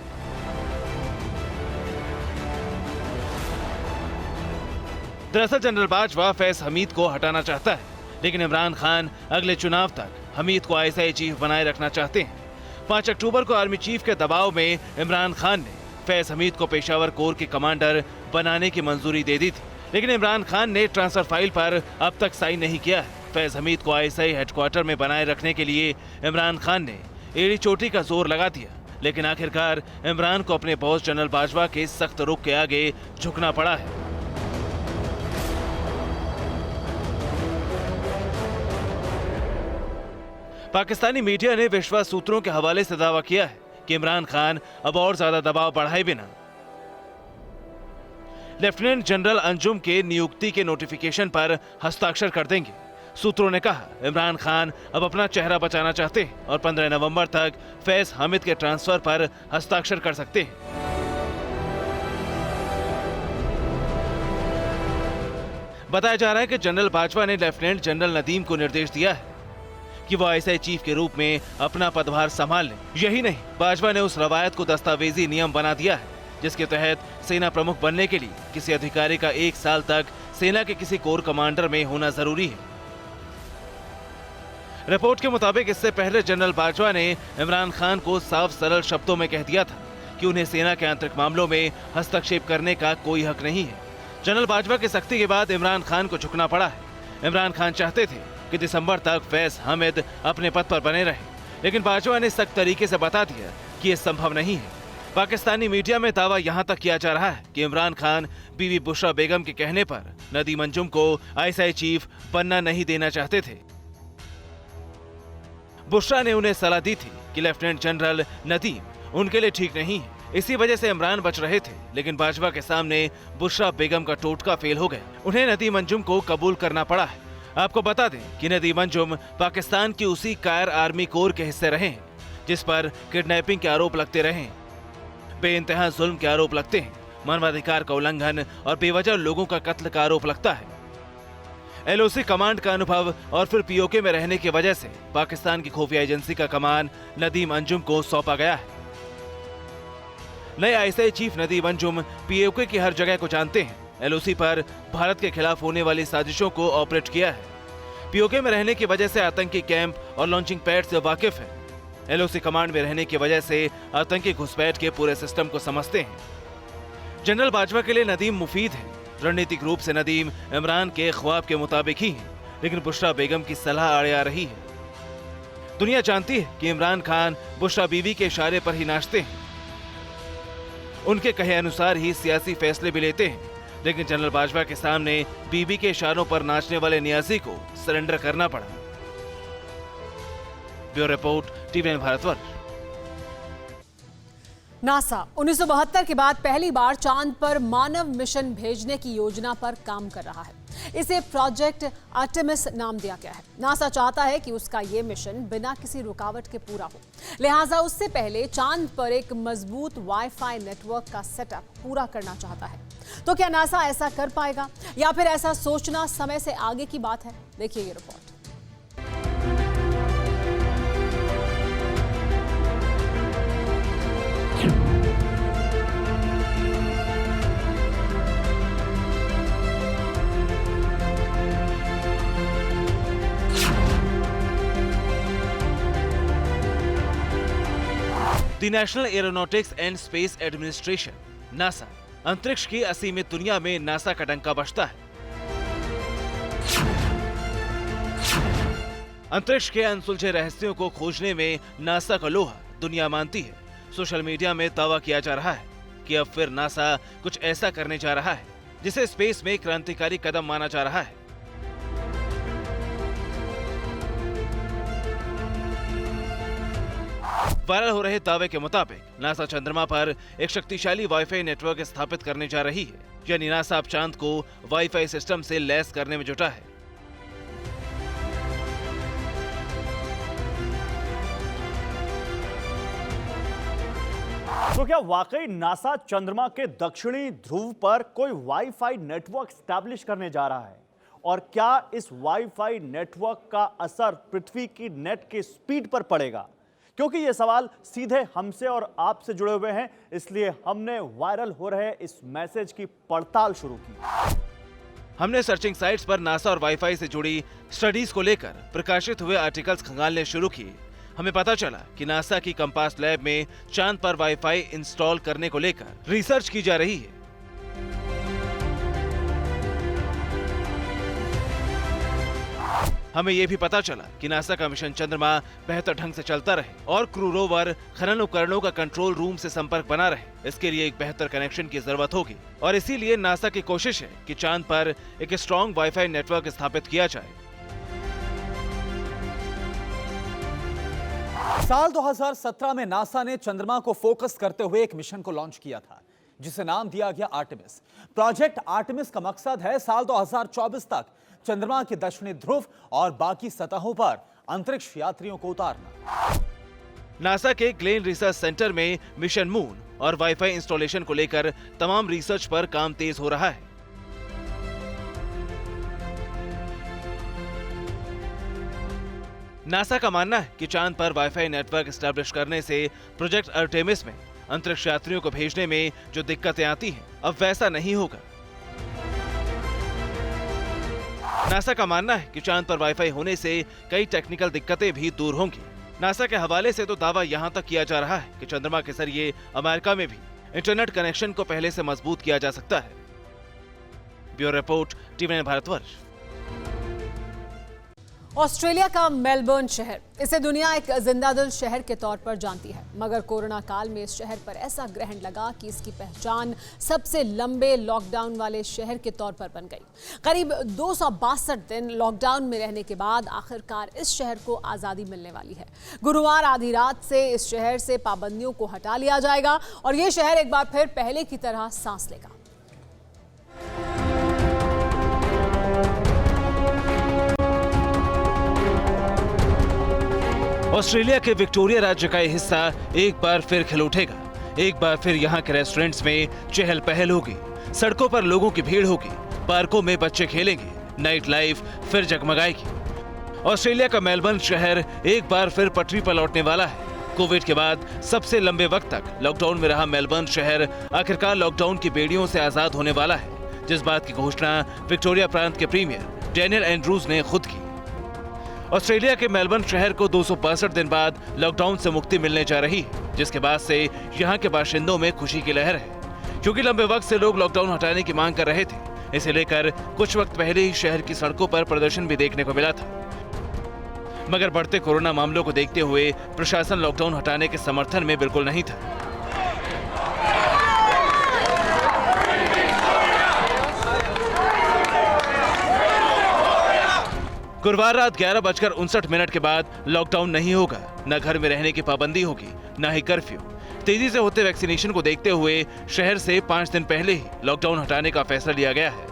दरअसल जनरल बाजवा फैज हमीद को हटाना चाहता है, लेकिन इमरान खान अगले चुनाव तक हमीद को आईएसआई चीफ बनाए रखना चाहते हैं। 5 अक्टूबर को आर्मी चीफ के दबाव में इमरान खान ने फैज हमीद को पेशावर कोर के कमांडर बनाने की मंजूरी दे दी थी, लेकिन इमरान खान ने ट्रांसफर फाइल पर अब तक साइन नहीं किया है। फैज हमीद को आईएसआई हेडक्वार्टर में बनाए रखने के लिए इमरान खान ने एड़ी चोटी का जोर लगा दिया, लेकिन आखिरकार इमरान को अपने बॉस जनरल बाजवा के सख्त रुख के आगे झुकना पड़ा है। पाकिस्तानी मीडिया ने विश्वास सूत्रों के हवाले से दावा किया है कि इमरान खान अब और ज्यादा दबाव बढ़ाए बिना लेफ्टिनेंट जनरल अंजुम के नियुक्ति के नोटिफिकेशन पर हस्ताक्षर कर देंगे। सूत्रों ने कहा इमरान खान अब अपना चेहरा बचाना चाहते हैं और 15 नवंबर तक फैज हामिद के ट्रांसफर पर हस्ताक्षर कर सकते हैं। बताया जा रहा है कि जनरल बाजवा ने लेफ्टिनेंट जनरल नदीम को निर्देश दिया है कि वो आईएसआई चीफ के रूप में अपना पदभार संभाल लें। यही नहीं, बाजवा ने उस रवायत को दस्तावेजी नियम बना दिया है जिसके तहत सेना प्रमुख बनने के लिए किसी अधिकारी का 1 साल तक सेना के किसी कोर कमांडर में होना जरूरी है। रिपोर्ट के मुताबिक इससे पहले जनरल बाजवा ने इमरान खान को साफ सरल शब्दों में कह दिया था कि उन्हें सेना के आंतरिक मामलों में हस्तक्षेप करने का कोई हक नहीं है। जनरल बाजवा की सख्ती के बाद इमरान खान को झुकना पड़ा है। इमरान खान चाहते थे कि दिसंबर तक फैज हामिद अपने पद पर बने रहे, लेकिन बाजवा ने सख्त तरीके से बता दिया कि यह संभव नहीं है। पाकिस्तानी मीडिया में दावा यहां तक किया जा रहा है कि इमरान खान बीवी बुशरा बेगम के कहने पर नदीम अंजुम को आईएसआई चीफ बनना नहीं देना चाहते थे। बुशरा ने उन्हें सलाह दी थी कि लेफ्टिनेंट जनरल नदीम उनके लिए ठीक नहीं है, इसी वजह से इमरान बच रहे थे, लेकिन बाजवा के सामने बुशरा बेगम का टोटका फेल हो गया। उन्हें नदीम अंजुम को कबूल करना पड़ा है। आपको बता दें कि नदीम अंजुम पाकिस्तान की उसी कायर आर्मी कोर के हिस्से रहे हैं जिस पर किडनैपिंग के आरोप लगते रहे हैं, बेइंतहा जुल्म के आरोप लगते हैं, मानवाधिकार का उल्लंघन और बेवजह लोगों का कत्ल का आरोप लगता है। एलओसी कमांड का अनुभव और फिर पीओके में रहने की वजह से पाकिस्तान की खुफिया एजेंसी का कमान नदीम अंजुम को सौंपा गया है। नए ISI chief Nadeem Anjum PoK की हर जगह को जानते हैं, एलओसी पर भारत के खिलाफ होने वाली साजिशों को ऑपरेट किया है। पीओके में रहने की वजह से आतंकी कैंप और लॉन्चिंग पैड से वाकिफ है। एलओसी कमांड में रहने की वजह से आतंकी घुसपैठ के पूरे सिस्टम को समझते हैं। जनरल बाजवा के लिए नदीम मुफीद है। रणनीतिक रूप से नदीम इमरान के ख्वाब के मुताबिक ही है, लेकिन बुशरा बेगम की सलाह आड़े आ रही है। दुनिया जानती है कि इमरान खान बुशरा बीवी के इशारे पर ही नाचते हैं, उनके कहे अनुसार ही सियासी फैसले भी लेते हैं, लेकिन जनरल बाजवा के सामने बीबी के इशारों पर नाचने वाले नियाजी को सरेंडर करना पड़ा। Bureau report, TV9 Bharatvarsh. NASA 1972 के बाद पहली बार चांद पर मानव मिशन भेजने की योजना पर काम कर रहा है। इसे प्रोजेक्ट आर्टेमिस नाम दिया गया है। नासा चाहता है कि उसका ये मिशन बिना किसी रुकावट के पूरा हो, लिहाजा उससे पहले चांद पर एक मजबूत वाईफाई नेटवर्क का सेटअप पूरा करना चाहता है। तो क्या नासा ऐसा कर पाएगा या फिर ऐसा सोचना समय से आगे की बात है? देखिए ये report. The national aeronautics and space administration NASA अंतरिक्ष की असीमित दुनिया में नासा का डंका बजता है। अंतरिक्ष के अनसुलझे रहस्यों को खोजने में नासा का लोहा दुनिया मानती है। सोशल मीडिया में दावा किया जा रहा है कि अब फिर नासा कुछ ऐसा करने जा रहा है जिसे स्पेस में क्रांतिकारी कदम माना जा रहा है। वायरल हो रहे दावे के मुताबिक नासा चंद्रमा पर एक शक्तिशाली वाईफाई नेटवर्क स्थापित करने जा रही है, यानी नासा अब चांद को वाईफाई सिस्टम से लैस करने में जुटा है। तो क्या वाकई नासा चंद्रमा के दक्षिणी ध्रुव पर कोई वाईफाई नेटवर्क स्टैब्लिश करने जा रहा है? और क्या इस वाईफाई नेटवर्क का असर पृथ्वी की नेट के स्पीड पर पड़ेगा? क्योंकि ये सवाल सीधे हमसे और आपसे जुड़े हुए हैं, इसलिए हमने वायरल हो रहे इस मैसेज की पड़ताल शुरू की। हमने सर्चिंग साइट्स पर नासा और वाईफाई से जुड़ी स्टडीज को लेकर प्रकाशित हुए आर्टिकल्स खंगालने शुरू किए। हमें पता चला कि नासा की कंपास लैब में चांद पर वाईफाई इंस्टॉल करने को लेकर रिसर्च की जा रही है। हमें यह भी पता चला कि नासा का मिशन चंद्रमा बेहतर ढंग से चलता रहे और क्रू रोवर खनन उपकरणों का कंट्रोल रूम से संपर्क बना रहे। इसके लिए एक बेहतर कनेक्शन की जरूरत होगी और इसीलिए नासा की कोशिश है कि चांद पर एक स्ट्रॉन्ग वाईफाई नेटवर्क स्थापित किया जाए। साल 2017 में नासा ने चंद्रमा को फोकस करते हुए एक मिशन को लॉन्च किया था, जिसे नाम दिया गया आर्टेमिस। प्रोजेक्ट आर्टेमिस का मकसद है साल 2024 तक चंद्रमा के दक्षिणी ध्रुव और बाकी सतहों पर अंतरिक्ष यात्रियों को उतारना। नासा के ग्लेन रिसर्च सेंटर में मिशन मून और वाईफाई इंस्टॉलेशन को लेकर तमाम रिसर्च पर काम तेज हो रहा है। नासा का मानना है कि चांद पर वाईफाई नेटवर्क एस्टैब्लिश करने से प्रोजेक्ट आर्टेमिस में अंतरिक्ष यात्रियों को भेजने में जो दिक्कतें आती हैं, अब वैसा नहीं होगा। नासा का मानना है कि चांद पर वाईफाई होने से कई टेक्निकल दिक्कतें भी दूर होंगी। नासा के हवाले से तो दावा यहां तक किया जा रहा है कि चंद्रमा के जरिए अमेरिका में भी इंटरनेट कनेक्शन को पहले से मजबूत किया जा सकता है। Bureau report, TV9 Bharatvarsh. Australia का मेलबर्न शहर, इसे दुनिया एक जिंदादिल शहर के तौर पर जानती है, मगर कोरोना काल में इस शहर पर ऐसा ग्रहण लगा कि इसकी पहचान सबसे लंबे लॉकडाउन वाले शहर के तौर पर बन गई। करीब 262 दिन लॉकडाउन में रहने के बाद आखिरकार इस शहर को आज़ादी मिलने वाली है। गुरुवार आधी रात से इस शहर से पाबंदियों को हटा लिया जाएगा और ये शहर एक बार फिर पहले की तरह सांस लेगा। ऑस्ट्रेलिया के विक्टोरिया राज्य का यह हिस्सा एक बार फिर खिल उठेगा। एक बार फिर यहाँ के रेस्टोरेंट्स में चहल पहल होगी, सड़कों पर लोगों की भीड़ होगी, पार्कों में बच्चे खेलेंगे, नाइट लाइफ फिर जगमगाएगी। ऑस्ट्रेलिया का मेलबर्न शहर एक बार फिर पटरी पर लौटने वाला है। कोविड के बाद सबसे लंबे वक्त तक लॉकडाउन में रहा मेलबर्न शहर आखिरकार लॉकडाउन की बेड़ियों से आजाद होने वाला है, जिस बात की घोषणा विक्टोरिया प्रांत के प्रीमियर डैनियल एंड्रूज ने खुद की। ऑस्ट्रेलिया के मेलबर्न शहर को 262 दिन बाद लॉकडाउन से मुक्ति मिलने जा रही है, जिसके बाद से यहाँ के बाशिंदों में खुशी की लहर है। क्योंकि लंबे वक्त से लोग लॉकडाउन हटाने की मांग कर रहे थे, इसे लेकर कुछ वक्त पहले ही शहर की सड़कों पर प्रदर्शन भी देखने को मिला था। मगर बढ़ते कोरोना मामलों को देखते हुए प्रशासन लॉकडाउन हटाने के समर्थन में बिल्कुल नहीं था। गुरुवार रात 11:59 के बाद लॉकडाउन नहीं होगा। न घर में रहने की पाबंदी होगी, न ही कर्फ्यू। तेजी से होते वैक्सीनेशन को देखते हुए शहर से 5 दिन पहले ही लॉकडाउन हटाने का फैसला लिया गया है।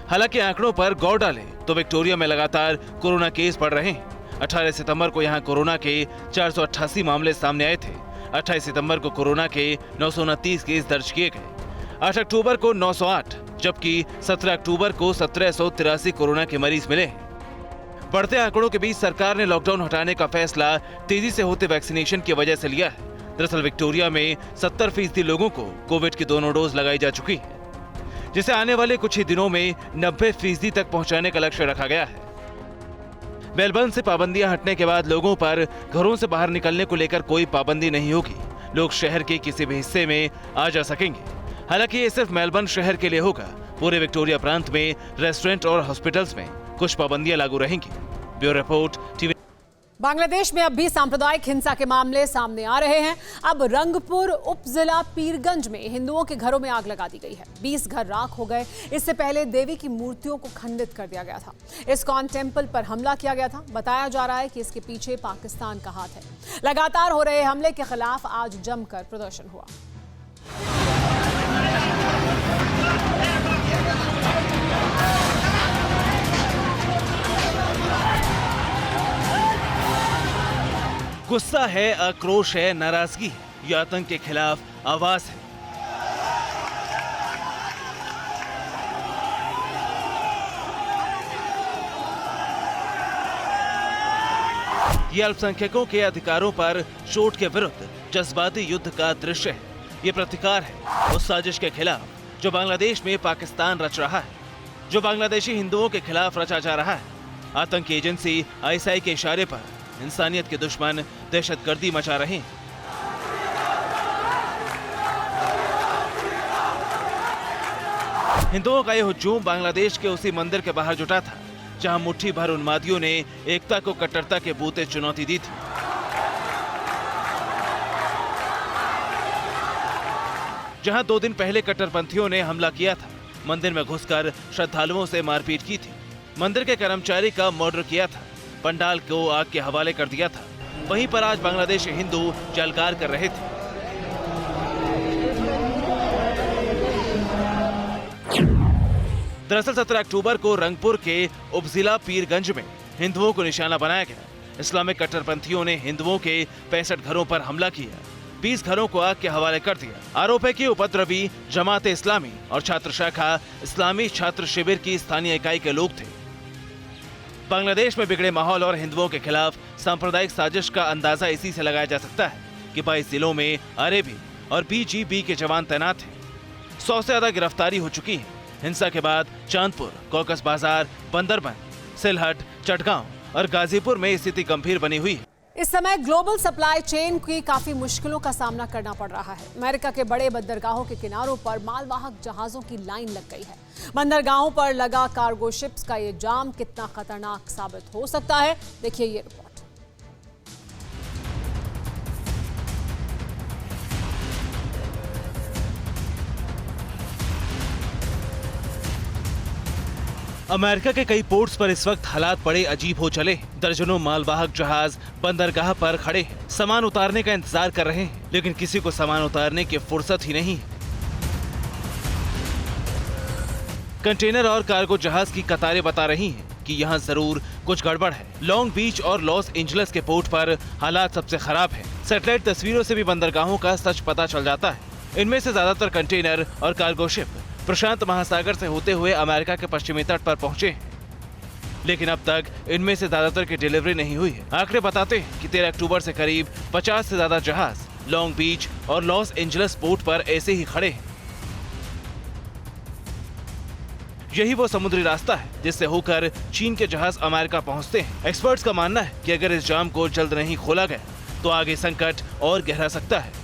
हालांकि आंकड़ों पर गौर डालें तो विक्टोरिया में लगातार कोरोना केस बढ़ रहे हैं। 18 सितंबर को यहां कोरोना के 488 मामले सामने आए थे। 28 सितंबर को कोरोना के 929 केस दर्ज किए गए। 8 अक्टूबर को 908, जबकि 17 अक्टूबर को 1783 कोरोना के मरीज मिले। बढ़ते आंकड़ों के बीच सरकार ने लॉकडाउन हटाने का फैसला तेजी से होते वैक्सीनेशन की वजह से लिया है। दरअसल विक्टोरिया में 70% लोगों को कोविड की दोनों डोज लगाई जा चुकी है, जिसे आने वाले कुछ ही दिनों में 90% तक पहुंचाने का लक्ष्य रखा गया है। मेलबर्न से पाबंदियां हटने के बाद लोगों पर घरों से बाहर निकलने को लेकर कोई पाबंदी नहीं होगी। लोग शहर के किसी भी हिस्से में आ जा सकेंगे। हालांकि ये सिर्फ मेलबर्न शहर के लिए होगा। पूरे विक्टोरिया प्रांत में रेस्टोरेंट और हॉस्पिटल्स में कुछ पाबंदियां लागू रहेंगी। Bureau report, TV. बांग्लादेश में अब भी सांप्रदायिक हिंसा के मामले सामने आ रहे हैं। अब रंगपुर उपजिला पीरगंज में हिंदुओं के घरों में आग लगा दी गई है। 20 घर राख हो गए। इससे पहले देवी की मूर्तियों को खंडित कर दिया गया था। इस्कॉन टेम्पल पर हमला किया गया था। बताया जा रहा है कि इसके पीछे पाकिस्तान का हाथ है। लगातार हो रहे हमले के खिलाफ आज जमकर प्रदर्शन हुआ। गुस्सा है, आक्रोश है, नाराजगी है, ये आतंक के खिलाफ आवाज है। ये अल्पसंख्यकों के अधिकारों पर चोट के विरुद्ध जज्बाती युद्ध का दृश्य है। ये प्रतिकार है उस साजिश के खिलाफ जो बांग्लादेश में पाकिस्तान रच रहा है, जो बांग्लादेशी हिंदुओं के खिलाफ रचा जा रहा है। आतंकी एजेंसी आईएसआई के इशारे पर इंसानियत के दुश्मन दहशतगर्दी मचा रहे हैं। हिंदुओं का यह हुजूम बांग्लादेश के उसी मंदिर के बाहर जुटा था जहां मुट्ठी भर उन्मादियों ने एकता को कट्टरता के बूते चुनौती दी थी। जहां 2 दिन पहले कट्टरपंथियों ने हमला किया था, मंदिर में घुसकर श्रद्धालुओं से मारपीट की थी, मंदिर के कर्मचारी का मर्डर किया था, पंडाल को आग के हवाले कर दिया था। वहीं पर आज बांग्लादेशी हिंदू जलकार कर रहे थे। दरअसल 17 अक्टूबर को रंगपुर के उपजिला पीरगंज में हिंदुओं को निशाना बनाया गया। इस्लामिक कट्टरपंथियों ने हिंदुओं के 65 घरों पर हमला किया, 20 घरों को आग के हवाले कर दिया। आरोप है कि उपद्रवी जमात इस्लामी और छात्र शाखा इस्लामी छात्र शिविर की स्थानीय इकाई के लोग थे। बांग्लादेश में बिगड़े माहौल और हिंदुओं के खिलाफ सांप्रदायिक साजिश का अंदाजा इसी से लगाया जा सकता है कि 22 जिलों में आरएबी और बीजीबी के जवान तैनात हैं। 100 से ज्यादा गिरफ्तारी हो चुकी है। हिंसा के बाद चांदपुर, कॉकस बाजार, बंदरबन, सिलहट, चटगांव और गाजीपुर में स्थिति गंभीर बनी हुई है। इस समय ग्लोबल सप्लाई चेन की काफी मुश्किलों का सामना करना पड़ रहा है। अमेरिका के बड़े बंदरगाहों के किनारों पर मालवाहक जहाजों की लाइन लग गई है। बंदरगाहों पर लगा कार्गो शिप्स का ये जाम कितना खतरनाक साबित हो सकता है, देखिए ये रिपोर्ट। अमेरिका के कई पोर्ट्स पर इस वक्त हालात बड़े अजीब हो चले। दर्जनों मालवाहक जहाज बंदरगाह पर खड़े हैं, सामान उतारने का इंतजार कर रहे हैं, लेकिन किसी को सामान उतारने की फुर्सत ही नहीं है। कंटेनर और कार्गो जहाज की कतारें बता रही हैं कि यहाँ जरूर कुछ गड़बड़ है। लॉन्ग बीच और लॉस एंजलिस के पोर्ट पर हालात सबसे खराब है। सैटेलाइट तस्वीरों से भी बंदरगाहों का सच पता चल जाता है। इनमें से ज्यादातर कंटेनर और कार्गो शिप प्रशांत महासागर से होते हुए अमेरिका के पश्चिमी तट पर पहुंचे हैं, लेकिन अब तक इनमें से ज्यादातर की डिलीवरी नहीं हुई है। आंकड़े बताते हैं कि 13 अक्टूबर से करीब 50 से ज्यादा जहाज लॉन्ग बीच और लॉस एंजलिस पोर्ट पर ऐसे ही खड़े हैं। यही वो समुद्री रास्ता है जिससे होकर चीन के जहाज अमेरिका पहुंचते हैं। एक्सपर्ट्स का मानना है कि अगर इस जाम को जल्द नहीं खोला गया तो आगे संकट और गहरा सकता है।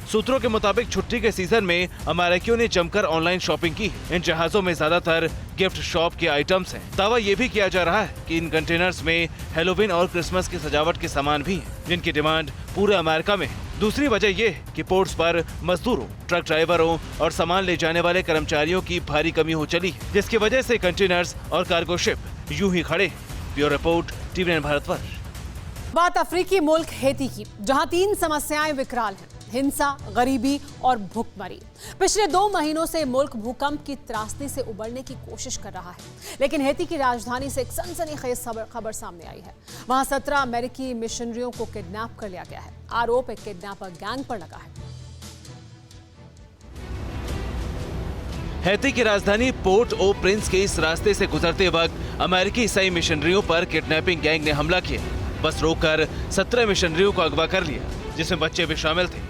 सूत्रों के मुताबिक छुट्टी के सीजन में अमेरिकियों ने जमकर ऑनलाइन शॉपिंग की। इन जहाजों में ज्यादातर गिफ्ट शॉप के आइटम्स हैं। दावा ये भी किया जा रहा है कि इन कंटेनर्स में हैलोवीन और क्रिसमस की सजावट के सामान भी हैं, जिनकी डिमांड पूरे अमेरिका में है। दूसरी वजह यह कि पोर्ट्स पर मजदूरों, ट्रक ड्राइवरों और सामान ले जाने वाले कर्मचारियों की भारी कमी हो चली है, जिसकी वजह से कंटेनर्स और कार्गो शिप यूं ही खड़े हैं। Bureau report, TVN Bharatvarsh. बात अफ्रीकी मुल्क हैती की, जहां 3 समस्याएं विकराल हैं: हिंसा, गरीबी और भूखमरी। पिछले 2 महीनों से मुल्क भूकंप की त्रासदी से उबरने की कोशिश कर रहा है, लेकिन हैती की राजधानी से एक सनसनीखेज खबर सामने आई है। वहां 17 अमेरिकी मिशनरियों को किडनैप कर लिया गया है। आरोप एक किडनैपर गैंग पर लगा है। हैती की राजधानी पोर्ट ओ प्रिंस के इस रास्ते से गुजरते वक्त अमेरिकी ईसाई मिशनरियों पर किडनैपिंग गैंग ने हमला किया। बस रोककर 17 मिशनरियों को अगवा कर लिया, जिसमें बच्चे भी शामिल थे।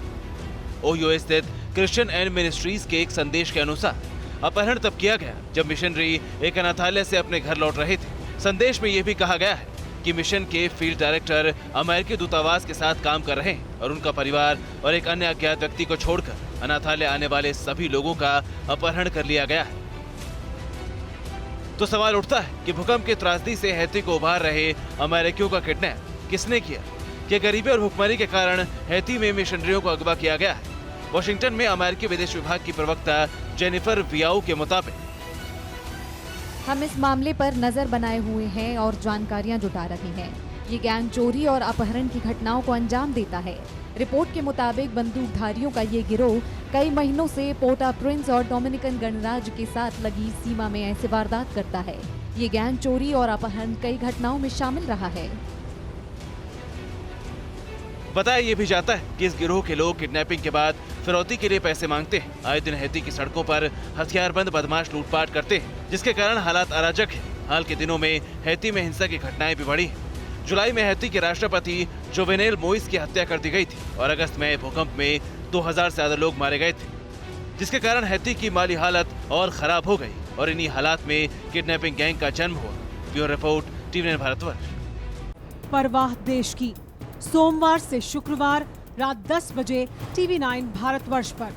ओहियो स्थित क्रिश्चियन एंड मिनिस्ट्रीज के एक संदेश के अनुसार अपहरण तब किया गया जब मिशनरी एक अनाथालय से अपने घर लौट रहे थे। संदेश में यह भी कहा गया है कि मिशन के फील्ड डायरेक्टर अमेरिकी दूतावास के साथ काम कर रहे हैं और उनका परिवार और एक अन्य अज्ञात व्यक्ति को छोड़कर अनाथालय आने वाले सभी लोगों का अपहरण कर लिया गया है। तो सवाल उठता है कि भूकंप की त्रासदी से हैती को उभार रहे अमेरिकियों का किडनैप किसने किया? क्या गरीबी और भुखमरी के कारण हैती में मिशनरियों को अगवा किया गया है? वॉशिंगटन में अमेरिकी विदेश विभाग की प्रवक्ता जेनिफर वियाउ के मुताबिक हम इस मामले पर नजर बनाए हुए हैं और जानकारियां जुटा रहे हैं। ये गैंग चोरी और अपहरण की घटनाओं को अंजाम देता है। रिपोर्ट के मुताबिक बंदूकधारियों का ये गिरोह कई महीनों से पोर्टा प्रिंस और डोमिनिकन गणराज्य के साथ लगी सीमा में ऐसे वारदात करता है। ये गैंग चोरी और अपहरण कई घटनाओं में शामिल रहा है। बताया ये भी जाता है कि इस गिरोह के लोग किडनैपिंग के बाद फिरौती के लिए पैसे मांगते हैं। आए दिन हैती की सड़कों पर हथियारबंद बदमाश लूटपाट करते हैं, जिसके कारण हालात अराजक हैं। हाल के दिनों में हैती में हिंसा की घटनाएं भी बढ़ी हैं। जुलाई में हैती के राष्ट्रपति जोवेनेल मोइस की हत्या कर दी गई थी और अगस्त में भूकंप में 2000 से ज्यादा लोग मारे गए थे, जिसके कारण हैती की माली हालत और खराब हो गई और इन्हीं हालात में किडनैपिंग गैंग का जन्म हुआ। Bureau report, TV9 Bharatvarsh. परवाह देश की, सोमवार से शुक्रवार रात 10 बजे टीवी9 भारतवर्ष पर।